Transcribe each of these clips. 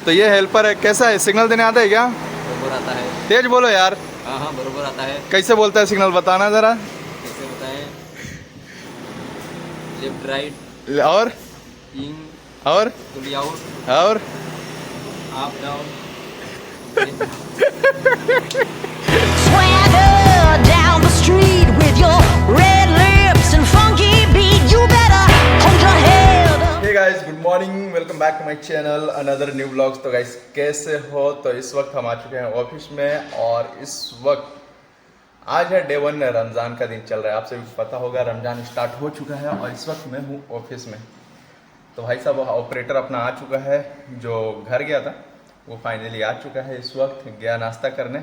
तो ये हेल्पर है, कैसा है? सिग्नल देने आता है क्या? बरोबर आता है। तेज बोलो यार। हाँ हाँ बरोबर आता है। कैसे बोलता है सिग्नल, बताना ज़रा। कैसे बताएं? लेफ्ट राइट, और इन, और टू आउट, और up down. Swagger down the street with your red lips and funky beat. You better hold your head up. Hey guys, good morning, welcome back to my channel, another new vlogs. तो guys कैसे हो? तो इस वक्त हम आ चुके हैं office में और इस वक्त आज है डे 1, रमज़ान का दिन चल रहा है। आपसे भी पता होगा रमज़ान स्टार्ट हो चुका है और इस वक्त मैं हूँ ऑफिस में। तो भाई साहब ऑपरेटर अपना आ चुका है, जो घर गया था वो फाइनली आ चुका है। इस वक्त गया नाश्ता करने।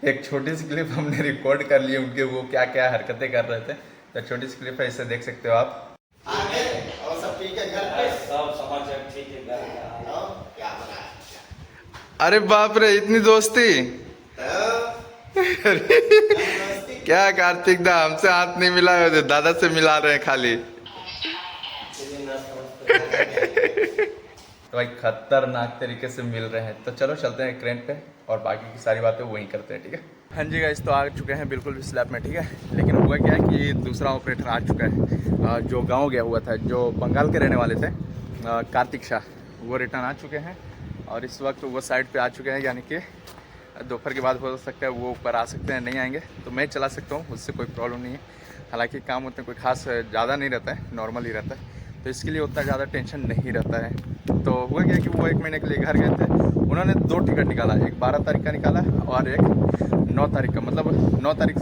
एक छोटी सी क्लिप हमने रिकॉर्ड कर ली उनके, वो क्या क्या हरकतें कर रहे थे। तो छोटी सी क्लिप है, इसे देख सकते हो आप। और सब ठीक है घर पे? सब समाचार ठीक है घर का। और क्या बना? अरे बाप रे, इतनी दोस्ती! क्या कार्तिक दा, हमसे हाथ नहीं मिला है, दादा से मिला रहे हैं खाली। तो भाई खतरनाक तरीके से मिल रहे हैं। तो चलो चलते हैं क्रेन पे और बाकी की सारी बातें वहीं करते हैं, ठीक है? हाँ जी गाइस, तो आ चुके हैं बिल्कुल भी स्लैब में, ठीक है? लेकिन हुआ क्या है कि दूसरा ऑपरेटर आ चुका है, जो गांव गया हुआ था, जो बंगाल के रहने वाले थे, कार्तिक शाह, वो रिटर्न आ चुके हैं और इस वक्त वो साइड पे आ चुके हैं। यानी कि दोपहर के बाद हो सकता है वो ऊपर आ सकते हैं, नहीं आएंगे तो मैं चला सकता हूँ, उससे कोई प्रॉब्लम नहीं है। हालांकि काम उतना कोई खास ज़्यादा नहीं रहता है, नॉर्मल ही रहता है, तो इसके लिए उतना ज़्यादा टेंशन नहीं रहता है। तो हुआ क्या कि वो 1 महीने के लिए घर गए थे। उन्होंने 2 टिकट निकाला, एक 12 तारीख का निकाला और एक 9 तारीख का। मतलब 9 तारीख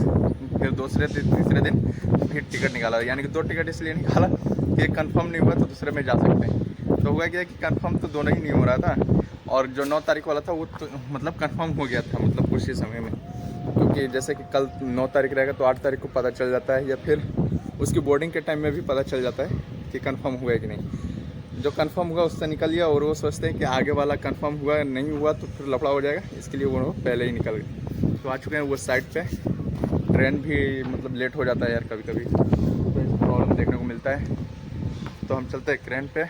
फिर तीसरे दिन फिर टिकट निकाला। यानी कि 2 टिकट इसलिए निकाला कि एक कन्फर्म नहीं हुआ तो दूसरे में जा सकते हैं। तो हुआ क्या कि कन्फर्म तो दोनों ही नहीं हो रहा था और जो 9 तारीख वाला था वो तो मतलब कन्फर्म हो गया था, मतलब कुछ ही समय में। क्योंकि जैसे कि कल 9 तारीख रहेगा तो 8 तारीख को पता चल जाता है, या फिर उसकी बोर्डिंग के टाइम में भी पता चल जाता है कि कंफर्म हुआ है कि नहीं। जो कंफर्म हुआ उससे निकल गया और वो सोचते हैं कि आगे वाला कंफर्म हुआ नहीं हुआ तो फिर लफड़ा हो जाएगा, इसके लिए वो पहले ही निकल गए। तो आ चुके हैं वो साइड पे। ट्रेन भी मतलब लेट हो जाता है यार कभी कभी, तो इस प्रॉब्लम देखने को मिलता है। तो हम चलते हैं क्रेन पे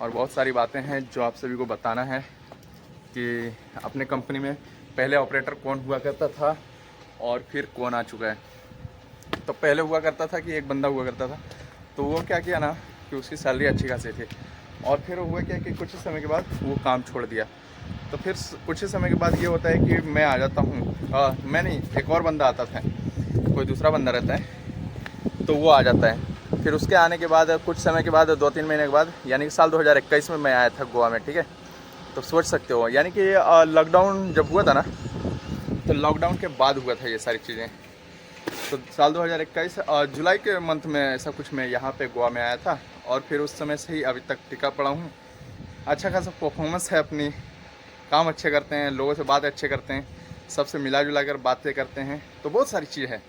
और बहुत सारी बातें हैं जो आप सभी को बताना है कि अपने कंपनी में पहले ऑपरेटर कौन हुआ करता था और फिर कौन आ चुका है। तो पहले हुआ करता था कि एक बंदा हुआ करता था, तो वो क्या किया ना कि उसकी सैलरी अच्छी खासी थी और फिर हुआ क्या कि कुछ ही समय के बाद वो काम छोड़ दिया। तो फिर कुछ ही समय के बाद ये होता है कि मैं आ जाता हूँ, मैं नहीं, एक और बंदा आता था, कोई दूसरा बंदा रहता है, तो वो आ जाता है। फिर उसके आने के बाद कुछ समय के बाद 2-3 महीने के बाद, यानी कि साल 2021 में मैं आया था गोवा में, ठीक है? तो सोच सकते हो, यानी कि लॉकडाउन जब हुआ था ना, तो लॉकडाउन के बाद हुआ था ये सारी चीज़ें। तो साल 2021 जुलाई के मंथ में ऐसा कुछ मैं यहाँ पे गोवा में आया था और फिर उस समय से ही अभी तक टिका पड़ा हूँ। अच्छा खासा परफॉर्मेंस है अपनी, काम अच्छे करते हैं, लोगों से बात अच्छे करते हैं, सबसे मिला जुला कर बातें करते हैं, तो बहुत सारी चीज़ है।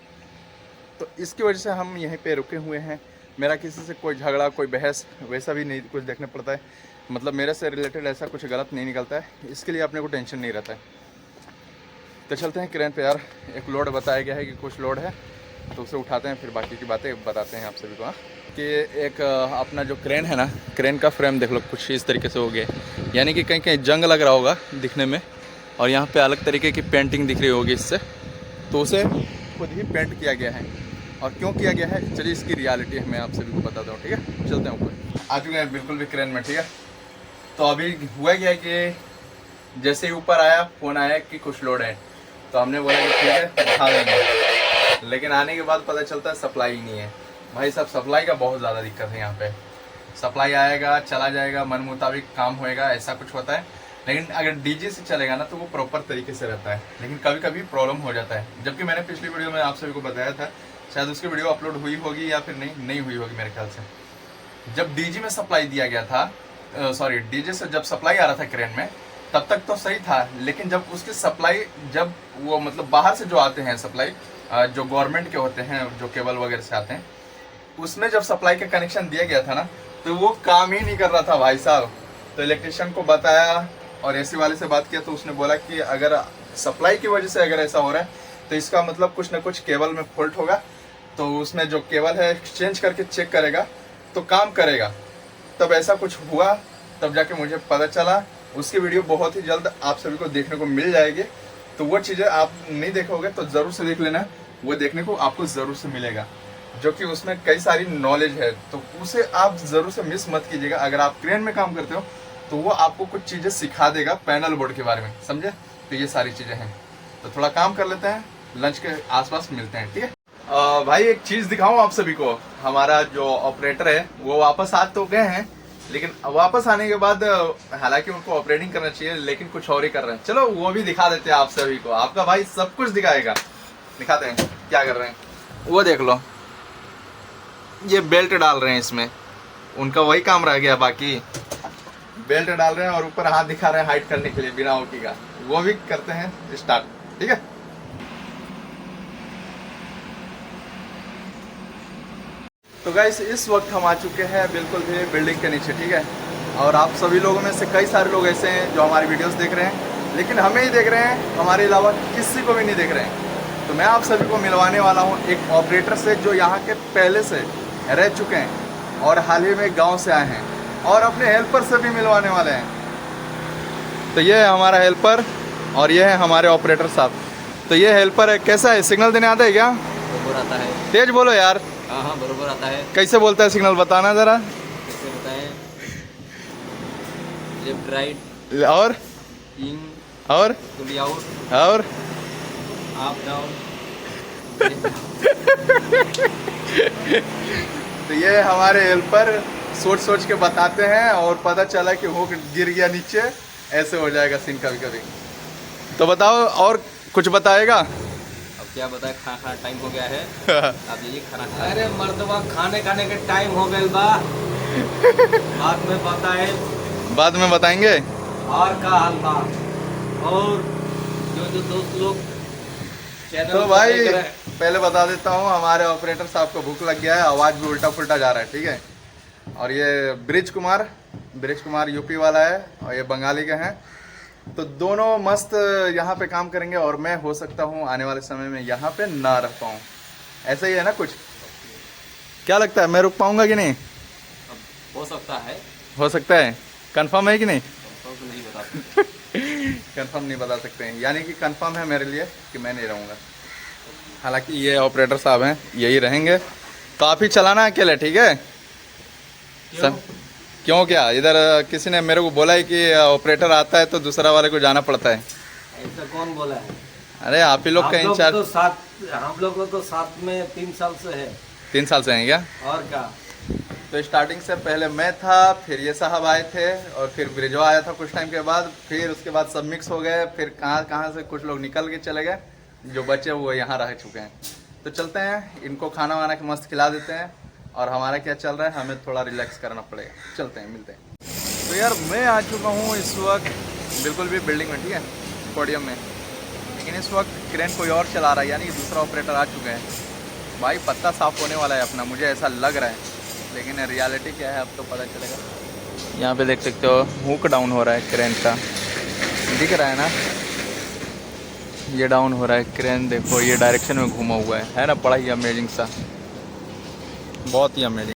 तो इसकी वजह से हम यहीं पे रुके हुए हैं। मेरा किसी से कोई झगड़ा, कोई बहस वैसा भी नहीं कुछ देखने पड़ता है, मतलब मेरे से रिलेटेड ऐसा कुछ गलत नहीं निकलता है, इसके लिए अपने को टेंशन नहीं रहता है। तो चलते हैं क्रेन पे यार। एक लोड बताया गया है कि कुछ लोड है तो उसे उठाते हैं, फिर बाकी की बातें बताते हैं आप सभी को। कि एक अपना जो क्रेन है ना, क्रेन का फ्रेम देख लो कुछ इस तरीके से हो गया, यानी कि कहीं कहीं जंग लग रहा होगा दिखने में, और यहाँ पे अलग तरीके की पेंटिंग दिख रही होगी इससे, तो उसे खुद ही पेंट किया गया है। और क्यों किया गया है, चलिए इसकी रियलिटी मैं आप सभी को बताता हूँ, ठीक है? चलते हैं ऊपर। आ चुके हैं बिल्कुल भी क्रेन में, ठीक है? तो अभी हुआ क्या है कि जैसे ही ऊपर आया फ़ोन आया कि कुछ लोड है, तो हमने बोला कि ठीक है उठा देंगे। लेकिन आने के बाद पता चलता है सप्लाई ही नहीं है। भाई साहब सप्लाई का बहुत ज़्यादा दिक्कत है यहाँ पे। सप्लाई आएगा, चला जाएगा, मन मुताबिक काम होएगा, ऐसा कुछ होता है। लेकिन अगर डीजे से चलेगा ना तो वो प्रॉपर तरीके से रहता है, लेकिन कभी कभी प्रॉब्लम हो जाता है। जबकि मैंने पिछली वीडियो में आप सभी को बताया था, शायद उसकी वीडियो अपलोड हुई होगी या फिर नहीं हुई होगी मेरे ख्याल से। जब डीजे में सप्लाई दिया गया था, सॉरी डीजे से जब सप्लाई आ रहा था क्रेन में, तब तक तो सही था। लेकिन जब उसकी सप्लाई, जब वो मतलब बाहर से जो आते हैं सप्लाई, जो गवर्नमेंट के होते हैं, जो केबल वगैरह से आते हैं, उसमें जब सप्लाई का कनेक्शन दिया गया था ना, तो वो काम ही नहीं कर रहा था भाई साहब। तो इलेक्ट्रिशियन को बताया और एसी वाले से बात किया, तो उसने बोला कि अगर सप्लाई की वजह से अगर ऐसा हो रहा है तो इसका मतलब कुछ ना कुछ केबल में फॉल्ट होगा। तो उसमें जो केबल है एक्सचेंज करके चेक करेगा तो काम करेगा। तब ऐसा कुछ हुआ, तब जाके मुझे पता चला उसकी वीडियो बहुत ही जल्द आप सभी को देखने को मिल जाएगी। तो वो चीज़ें आप नहीं देखोगे तो ज़रूर से देख लेना, वो देखने को आपको ज़रूर से मिलेगा, जो कि उसमें कई सारी नॉलेज है, तो उसे आप ज़रूर से मिस मत कीजिएगा। अगर आप क्रेन में काम करते हो तो वो आपको कुछ चीज़ें सिखा देगा पैनल बोर्ड के बारे में, समझे। तो ये सारी चीज़ें हैं, तो थोड़ा काम कर लेते हैं, लंच के आसपास मिलते हैं, ठीक है। भाई एक चीज़ दिखाऊं आप सभी को, हमारा जो ऑपरेटर है वो वापस आ तो गए हैं, लेकिन वापस आने के बाद हालांकि उनको ऑपरेटिंग करना चाहिए लेकिन कुछ और ही कर रहे हैं। चलो वो भी दिखा देते हैं आप सभी को, आपका भाई सब कुछ दिखाएगा, दिखाते हैं क्या कर रहे हैं। वो देख लो, ये बेल्ट डाल रहे हैं इसमें, उनका वही काम रह गया, बाकी बेल्ट डाल रहे हैं और ऊपर हाथ दिखा रहे हैं हाइट करने के लिए बिना ओकी का। वो भी करते हैं स्टार्ट, ठीक है। तो गाइस इस वक्त हम आ चुके हैं बिल्कुल भी बिल्डिंग के नीचे, ठीक है। और आप सभी लोगों में से कई सारे लोग ऐसे हैं जो हमारी वीडियोस देख रहे हैं, लेकिन हमें ही देख रहे हैं, हमारे अलावा किसी को भी नहीं देख रहे हैं। तो मैं आप सभी को मिलवाने वाला हूँ एक ऑपरेटर से जो यहाँ के पहले से रह चुके हैं और हाल ही में गाँव से आए हैं, और अपने हेल्पर से भी मिलवाने वाले हैं। तो ये है हमारा हेल्पर और ये है हमारे ऑपरेटर साहब। तो ये हेल्पर है, कैसा है, सिग्नल देने आता है क्या? बरोबर आता है। तेज बोलो यार। हाँ बरोबर आता है। कैसे बोलता है सिग्नल, बताना जरा। कैसे बताएं? लेफ्ट राइट और इन और टू आउट और अप डाउन। तो ये हमारे हेल्पर सोच सोच के बताते हैं और पता चला कि हुक गिर गया नीचे, ऐसे हो जाएगा सीन कभी कभी। तो बताओ और कुछ बताएगा? अब क्या बताए, खाना टाइम हो गया है। अब यही खाना खा। अरे मर्दवा खाने खाने के टाइम हो गया बा। बाद में बताए, बाद में बताएंगे। और का हाल बा, और जो दोस्त लोग चैनल तो को भाई देख रहे हैं। पहले बता देता हूँ, हमारे ऑपरेटर साहब को भूख लग गया है, आवाज़ भी उल्टा पुल्टा जा रहा है, ठीक है। और ये ब्रिज कुमार यूपी वाला है और ये बंगाली के हैं। तो दोनों मस्त यहाँ पे काम करेंगे और मैं हो सकता हूँ आने वाले समय में यहाँ पे ना रह पाऊँ, ऐसा ही है ना कुछ। क्या लगता है, मैं रुक पाऊँगा कि नहीं? अब हो सकता है, हो सकता है, कंफर्म है कि नहीं? तो नहीं बता सकते। कंफर्म नहीं बता सकते हैं, यानी कि कंफर्म है मेरे लिए कि मैं नहीं रहूँगा। हालांकि ये ऑपरेटर साहब हैं, यही रहेंगे। तो आप ही चलाना अकेले, ठीक है। सब क्यों, क्या इधर किसी ने मेरे को बोला है कि ऑपरेटर आता है तो दूसरा वाले को जाना पड़ता है। ऐसा कौन बोला है? अरे आप ही लोग का इंचार्ज। तो साथ, हम लोग तो साथ में 3 साल से है। 3 साल से हैं क्या? और क्या। तो स्टार्टिंग से पहले मैं था, फिर ये साहब आए थे और फिर ब्रिजवा आया था कुछ टाइम के बाद, फिर उसके बाद सब मिक्स हो गए, फिर कहाँ से कुछ लोग निकल के चले गए, जो बचे वो यहाँ रह चुके हैं। तो चलते हैं, इनको खाना वाना के मस्त खिला देते हैं, और हमारा क्या चल रहा है हमें थोड़ा रिलैक्स करना पड़ेगा। चलते हैं, मिलते हैं। तो यार मैं आ चुका हूँ इस वक्त बिल्कुल भी बिल्डिंग में, ठीक है, पोडियम में, लेकिन इस वक्त क्रेन कोई और चला रहा है, यानी कि दूसरा ऑपरेटर आ चुका है। भाई पत्ता साफ़ होने वाला है अपना, मुझे ऐसा लग रहा है, लेकिन रियलिटी क्या है अब तो पता चलेगा। यहाँ पे देख सकते हो हुक डाउन हो रहा है क्रेन का, दिख रहा है ना, ये डाउन हो रहा है क्रेन। देखो ये डायरेक्शन में घूमा हुआ है ना, बड़ा ही अमेजिंग सा, बहुत ही अमेजिंग।